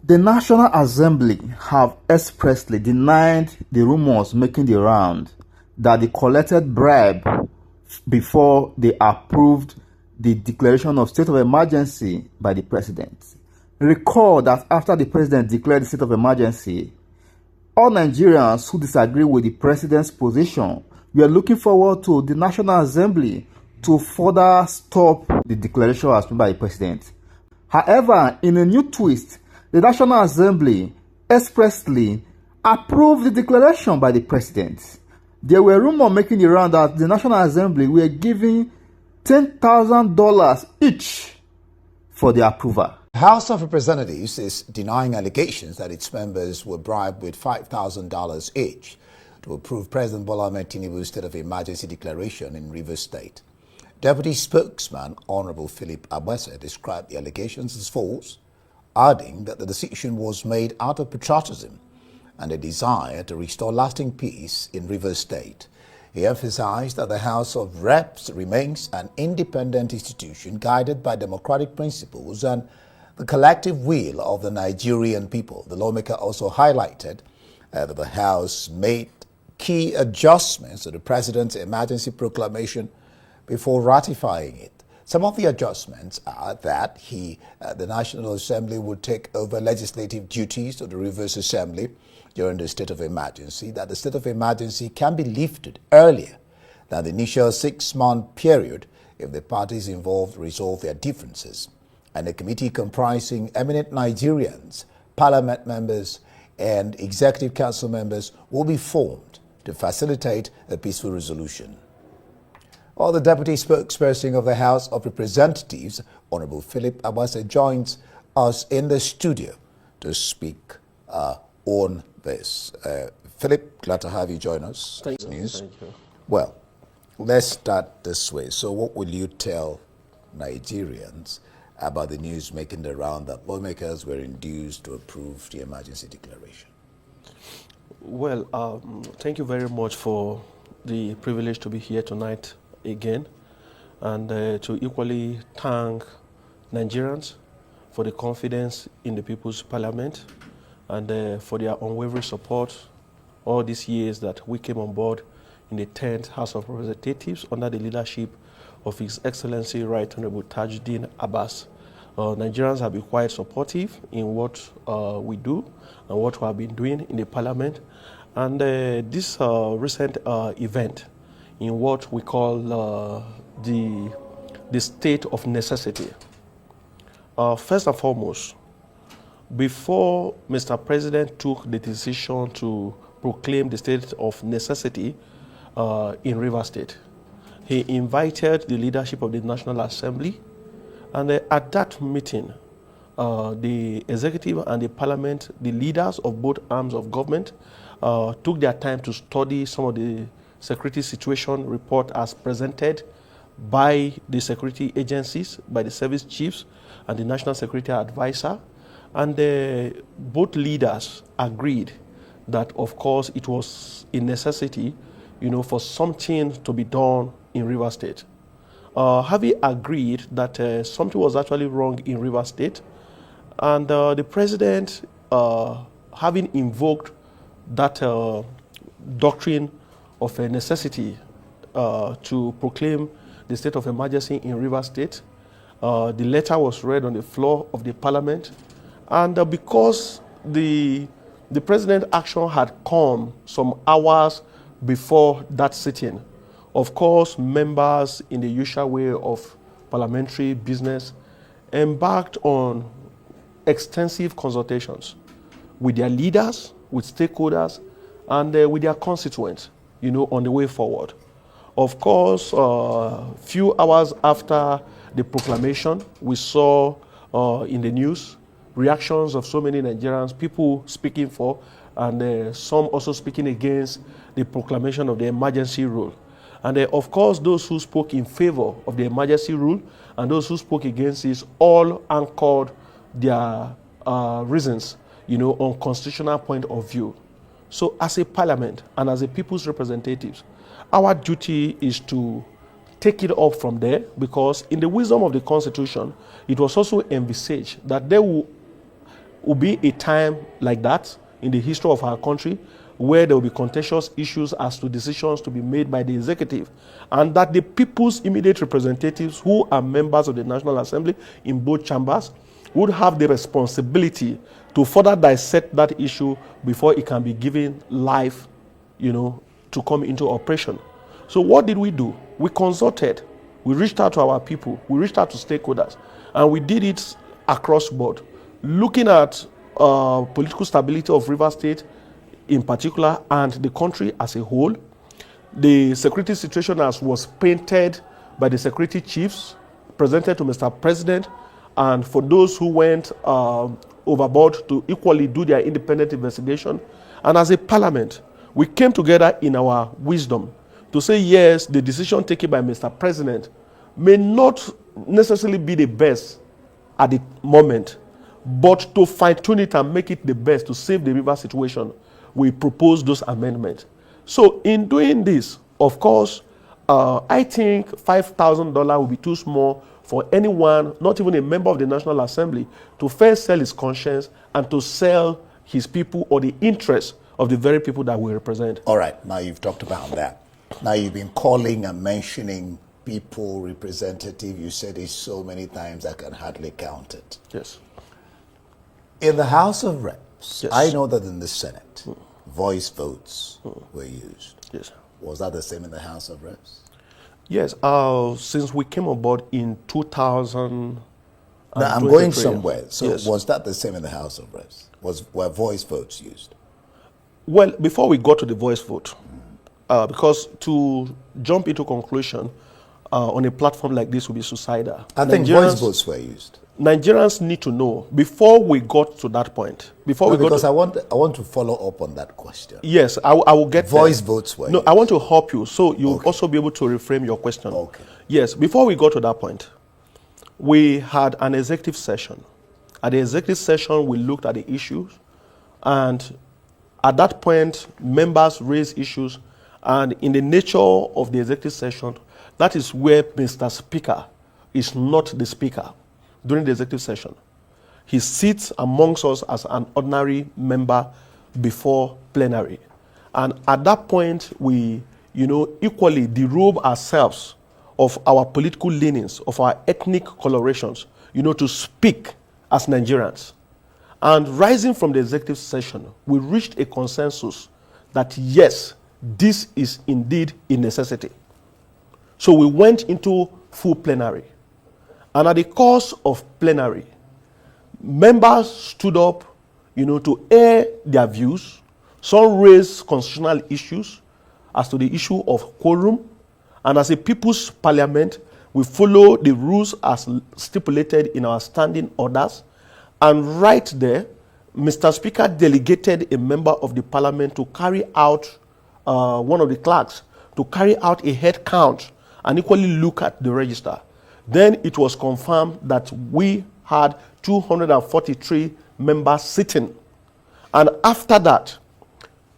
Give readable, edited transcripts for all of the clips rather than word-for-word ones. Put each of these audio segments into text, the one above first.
The National Assembly have expressly denied the rumors making the round that they collected bribe before they approved the declaration of state of emergency by the president. Recall that after the president declared the state of emergency, all Nigerians who disagree with the president's position were looking forward to the National Assembly to further stop the declaration as made by the president. However, in a new twist, the National Assembly expressly approved the declaration by the president. There were rumors making the round that the National Assembly were giving $10,000 each for the approval. The House of Representatives is denying allegations that its members were bribed with $5,000 each to approve President Bola Ahmed Tinubu's state of emergency declaration in Rivers State. Deputy Spokesman Honorable Philip Abwese described the allegations as false, adding that the decision was made out of patriotism and a desire to restore lasting peace in Rivers State. He emphasized that the House of Reps remains an independent institution guided by democratic principles and the collective will of the Nigerian people. The lawmaker also highlighted that the House made key adjustments to the President's emergency proclamation before ratifying it. Some of the adjustments are that the National Assembly would take over legislative duties of the Rivers Assembly during the state of emergency, that the state of emergency can be lifted earlier than the initial 6-month period if the parties involved resolve their differences, and a committee comprising eminent Nigerians, parliament members, and executive council members will be formed to facilitate a peaceful resolution. While the deputy spokesperson of the House of Representatives, Honorable Philip Abwese, joins us in the studio to speak on this. Philip, glad to have you join us. Thank you. Well, let's start this way. So what will you tell Nigerians about the news making the round that lawmakers were induced to approve the emergency declaration? Well, thank you very much for the privilege to be here tonight again, and to equally thank Nigerians for the confidence in the People's Parliament and for their unwavering support all these years that we came on board in the 10th House of Representatives under the leadership of His Excellency Right Honorable Tajuddin Abbas. Nigerians have been quite supportive in what we do and what we have been doing in the Parliament. And this recent event in what we call the state of necessity. First and foremost, before Mr. President took the decision to proclaim the state of necessity in Rivers State, he invited the leadership of the National Assembly, and at that meeting, the executive and the parliament, the leaders of both arms of government, took their time to study some of the security situation report as presented by the security agencies, by the service chiefs and the National Security Advisor. And both leaders agreed that, of course, it was a necessity, for something to be done in Rivers State. Having agreed that something was actually wrong in Rivers State, and the president, having invoked that doctrine of a necessity to proclaim the state of emergency in Rivers State, the letter was read on the floor of the Parliament, and because the president's action had come some hours before that sitting, of course, members in the usual way of parliamentary business embarked on extensive consultations with their leaders, with stakeholders, and with their constituents, on the way forward. Of course, few hours after the proclamation, we saw in the news reactions of so many Nigerians, people speaking for, and some also speaking against the proclamation of the emergency rule. And of course, those who spoke in favor of the emergency rule and those who spoke against it all anchored their reasons, on constitutional point of view. So as a parliament and as a people's representatives, our duty is to take it up from there, because in the wisdom of the Constitution, it was also envisaged that there will will be a time like that in the history of our country where there will be contentious issues as to decisions to be made by the executive, and that the people's immediate representatives who are members of the National Assembly in both chambers would have the responsibility to further dissect that issue before it can be given life, to come into operation. So what did we do? We consulted, we reached out to our people, we reached out to stakeholders, and we did it across board, looking at political stability of Rivers State in particular and the country as a whole. The security situation as was painted by the security chiefs presented to Mr. President, and for those who went overboard to equally do their independent investigation. And as a parliament, we came together in our wisdom to say, yes, the decision taken by Mr. President may not necessarily be the best at the moment, but to fine-tune it and make it the best to save the river situation, we propose those amendments. So in doing this, of course, I think $5,000 will be too small for anyone, not even a member of the National Assembly, to first sell his conscience and to sell his people or the interests of the very people that we represent. All right, now you've talked about that. Now you've been calling and mentioning people, representative. You said it so many times I can hardly count it. Yes. In the House of Reps, Yes. I know that in the Senate, voice votes were used. Yes. Was that the same in the House of Reps? Yes. Since we came on board in 2000. Now, I'm going somewhere. So yes. was that the same in the House of Reps? Were voice votes used? Well, before we got to the voice vote, because to jump into conclusion on a platform like this would be suicidal. I think voice votes were used. Nigerians need to know before we got to that point. Because I want to follow up on that question. Yes, I will get voice there. votes were No, used. I want to help you so you'll Okay. also be able to reframe your question. Okay. Yes, before we got to that point, we had an executive session. At the executive session, we looked at the issues, and at that point, members raised issues, and in the nature of the executive session, that is where Mr. Speaker is not the speaker during the executive session. He sits amongst us as an ordinary member before plenary. And at that point, we, equally derobe ourselves of our political leanings, of our ethnic colorations, to speak as Nigerians. And rising from the executive session, we reached a consensus that yes, this is indeed a necessity. So we went into full plenary. And at the course of plenary, members stood up, to air their views. Some raised constitutional issues as to the issue of quorum. And as a people's parliament, we follow the rules as stipulated in our standing orders. And right there, Mr. Speaker delegated a member of the parliament to carry out, one of the clerks, to carry out a head count and equally look at the register. Then it was confirmed that we had 243 members sitting. And after that,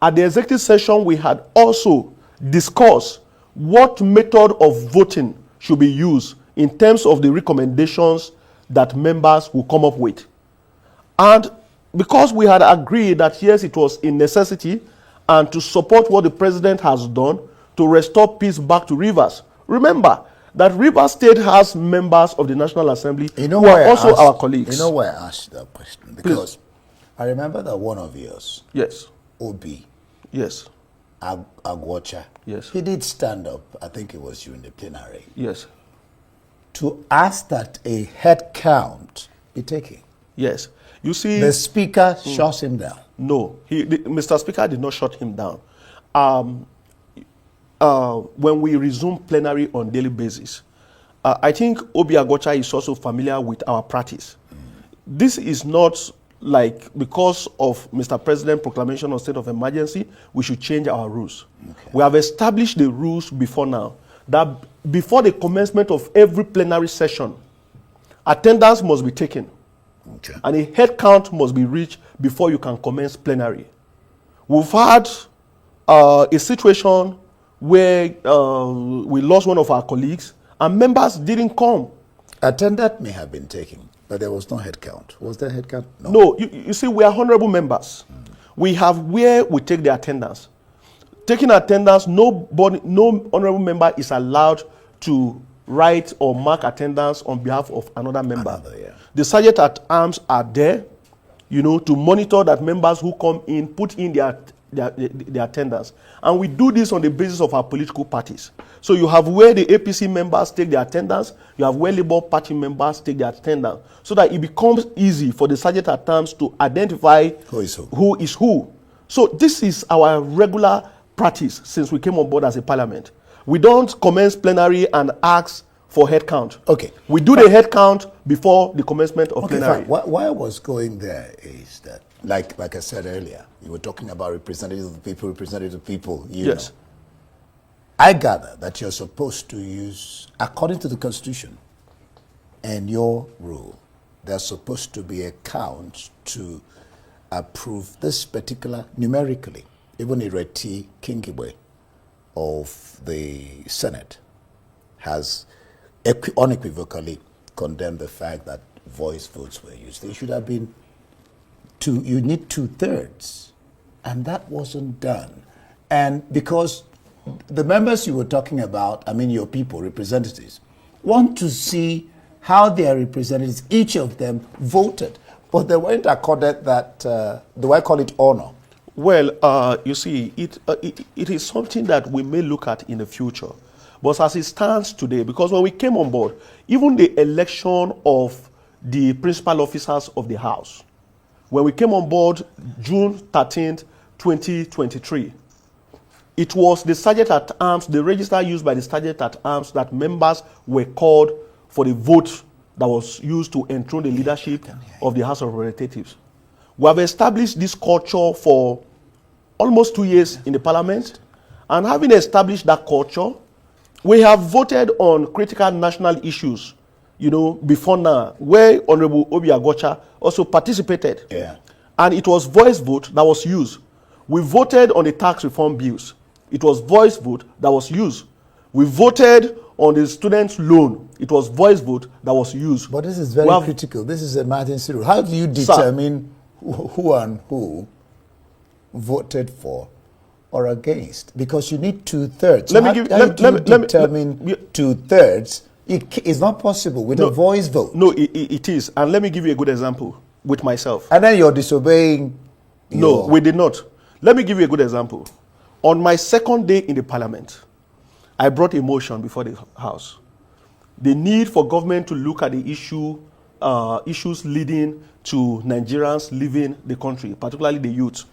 at the executive session, we had also discussed what method of voting should be used in terms of the recommendations that members will come up with. And because we had agreed that yes, it was a necessity and to support what the president has done to restore peace back to Rivers. Remember that Rivers State has members of the National Assembly who are also our colleagues. You know why I asked that question? Because Please. I remember that one of yours, Yes. Obi, Yes. Agwocha, Yes. he did stand up, I think it was during the plenary, Yes. to ask that a head count be taken. Yes. You see, The speaker shuts him down. no, Mr. Speaker did not shut him down. When we resume plenary on daily basis, I think Obi Agwocha is also familiar with our practice. This is not like because of Mr. President's proclamation of state of emergency, we should change our rules. Okay. We have established the rules before now that before the commencement of every plenary session, attendance must be taken. Okay. And a head count must be reached before you can commence plenary. We've had a situation where we lost one of our colleagues and members didn't come. Attendance may have been taken, but there was no head count. Was there head count? No. No, you see, we are honorable members. We have where we take the attendance. Taking attendance, no honorable member is allowed to write or mark attendance on behalf of another member. The sergeant at arms are there, to monitor that members who come in put in their attendance. And we do this on the basis of our political parties. So you have where the APC members take their attendance, you have where Labour Party members take their attendance, so that it becomes easy for the sergeant at arms to identify who is who. So this is our regular practice since we came on board as a parliament. We don't commence plenary and ask for head count. Okay. We do the head count before the commencement of plenary. Why I was going there is that, like I said earlier, you were talking about representatives of the people, Yes. know. I gather that you're supposed to use, according to the Constitution and your rule, there's supposed to be a count to approve this particular numerically. Even Ireti Kingibe of the Senate has unequivocally condemned the fact that voice votes were used. They should have been you need 2/3, and that wasn't done. And because the members you were talking about, I mean your people, representatives, want to see how their representatives, each of them, voted. But they weren't accorded that, do I call it honor? Well, you see, it is something that we may look at in the future. But as it stands today, because when we came on board, even the election of the principal officers of the House, when we came on board June 13th, 2023, it was the sergeant at arms, the register used by the sergeant at arms, that members were called for the vote that was used to enthrone the leadership of the House of Representatives. We have established this culture for almost 2 years in the parliament, and having established that culture, we have voted on critical national issues, before now, where Honorable Obi Agocha also participated. Yeah. And it was voice vote that was used. We voted on the tax reform bills. It was voice vote that was used. We voted on the students' loan. It was voice vote that was used. But this is very critical. This is emergency rule. How do you determine who and who voted for or against? Because you need 2/3. Let me determine 2/3. It's not possible with a voice vote. No, it is. And let me give you a good example with myself. And then you're disobeying. No, we did not. Let me give you a good example. On my second day in the parliament, I brought a motion before the House. The need for government to look at the issues leading to Nigerians leaving the country, particularly the youth,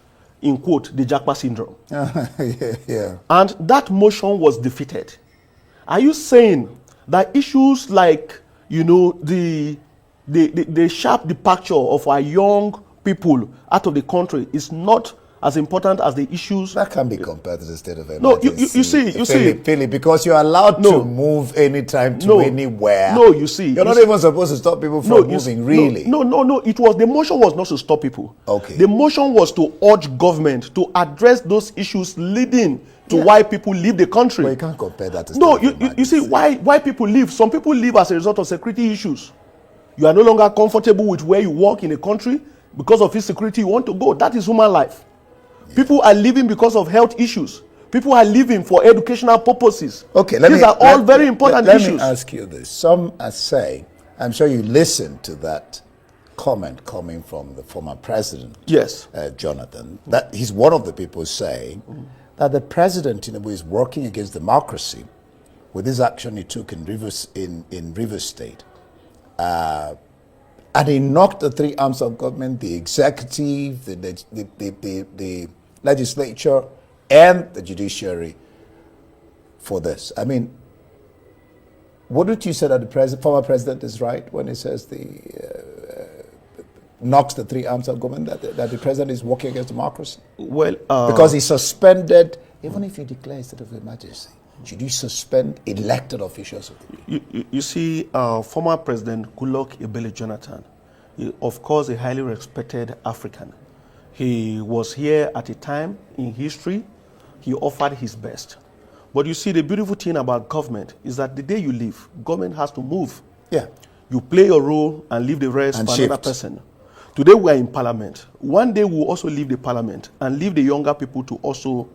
in quote, the Japa syndrome. Yeah. And that motion was defeated. Are you saying that issues like, the sharp departure of our young people out of the country is not as important as the issues? That can be compared to the state of emergency. No, you see. Philip, because you're allowed to move anytime to anywhere. No, you see. You're not even supposed to stop people from moving, really. No. The motion was not to stop people. Okay. The motion was to urge government to address those issues leading to why people leave the country. But you can't compare that to No, you see, why people leave. Some people leave as a result of security issues. You are no longer comfortable with where you work in the country because of insecurity. You want to go. That is human life. People are leaving because of health issues. People are leaving for educational purposes. Okay, these are all very important issues. Let me ask you this. Some are saying, I'm sure you listened to that comment coming from the former president, yes, Jonathan, that he's one of the people saying that the president is working against democracy with this action he took in Rivers State. And he knocked the three arms of government, the executive, the legislature, and the judiciary for this. I mean, wouldn't you say that the former president is right when he says knocks the three arms of government, that the president is working against democracy? Well, because he suspended, even if you declare a state of emergency, should you suspend elected officials? You see, former President Goodluck Ebele Jonathan, of course, a highly respected African. He was here at a time in history. He offered his best. But you see, the beautiful thing about government is that the day you leave, government has to move. Yeah. You play your role and leave the rest And for shift. another person. Today we are in parliament. One day we'll also leave the parliament and leave the younger people to also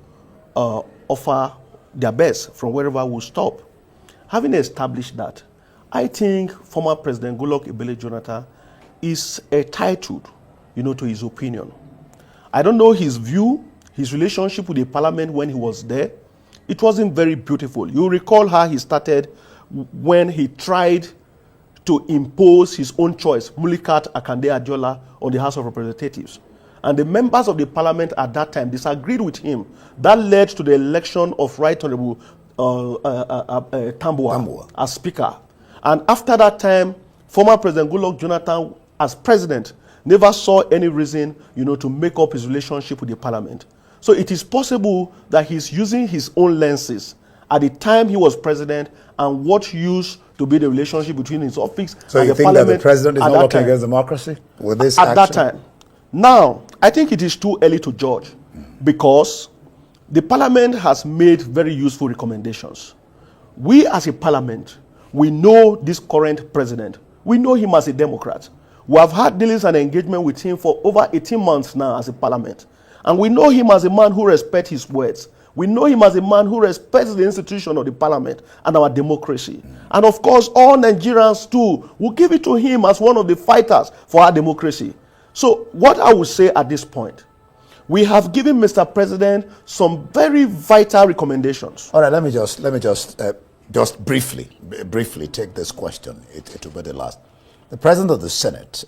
offer their best from wherever we'll stop. Having established that, I think former President Goodluck Ebele Jonathan is entitled, to his opinion. I don't know his view, his relationship with the parliament when he was there. It wasn't very beautiful. You recall how he started when he tried to impose his own choice, Mulikat Akande Adjola, on the House of Representatives. And the members of the parliament at that time disagreed with him. That led to the election of Right Honorable Tambuwa as Speaker. And after that time, former President Goodluck Jonathan, as President, never saw any reason, to make up his relationship with the parliament. So it is possible that he's using his own lenses at the time he was president and what used to be the relationship between his office so and you the think parliament. That the president is not working time. against democracy with this At action? that time. Now, I think it is too early to judge because the parliament has made very useful recommendations. We as a parliament, we know this current president. We know him as a Democrat. We have had dealings and engagement with him for over 18 months now as a parliament. And we know him as a man who respects his words. We know him as a man who respects the institution of the parliament and our democracy. And of course, all Nigerians too will give it to him as one of the fighters for our democracy. So what I would say at this point, we have given Mr. President some very vital recommendations. All right, let me just briefly take this question. It will be the last. The President of the Senate,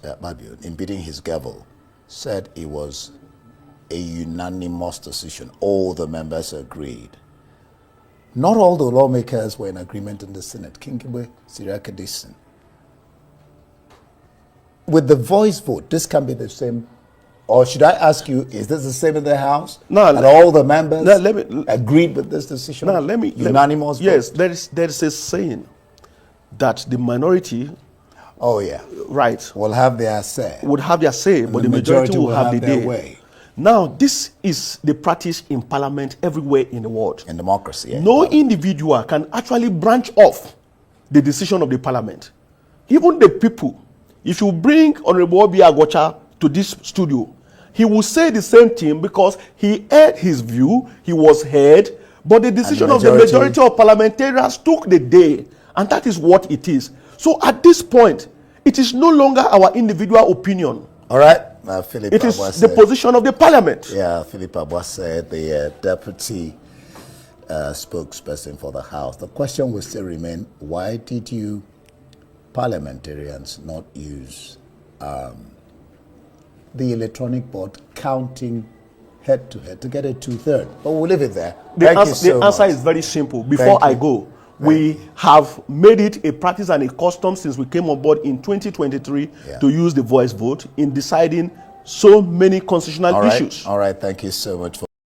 in bidding his gavel, said it was a unanimous decision. All the members agreed. Not all the lawmakers were in agreement in the Senate. Kinkigbe, Siriakadison. With the voice vote, this can be the same. Or should I ask you, is this the same in the House? No, and all the members agreed with this decision? No, unanimous vote? Yes, there is a saying that the minority will have their say. Would have their say, but the majority will have their way. Now, this is the practice in parliament everywhere in the world. In democracy. Yeah, no individual can actually branch off the decision of the parliament. Even the people, if you bring Honorable Obi Agwocha to this studio, he will say the same thing because he heard his view, he was heard, but the decision of the majority of parliamentarians took the day, and that is what it is. So at this point, it is no longer our individual opinion. All right. It is the position of the parliament. Yeah, Philip Abwase, the deputy spokesperson for the House. The question will still remain, why did you parliamentarians not use the electronic board counting head to head to get a 2/3? But we'll leave it there. The answer is very simple. Before I go, we have made it a practice and a custom since we came on board in 2023 to use the voice vote in deciding so many constitutional issues. All right, thank you so much for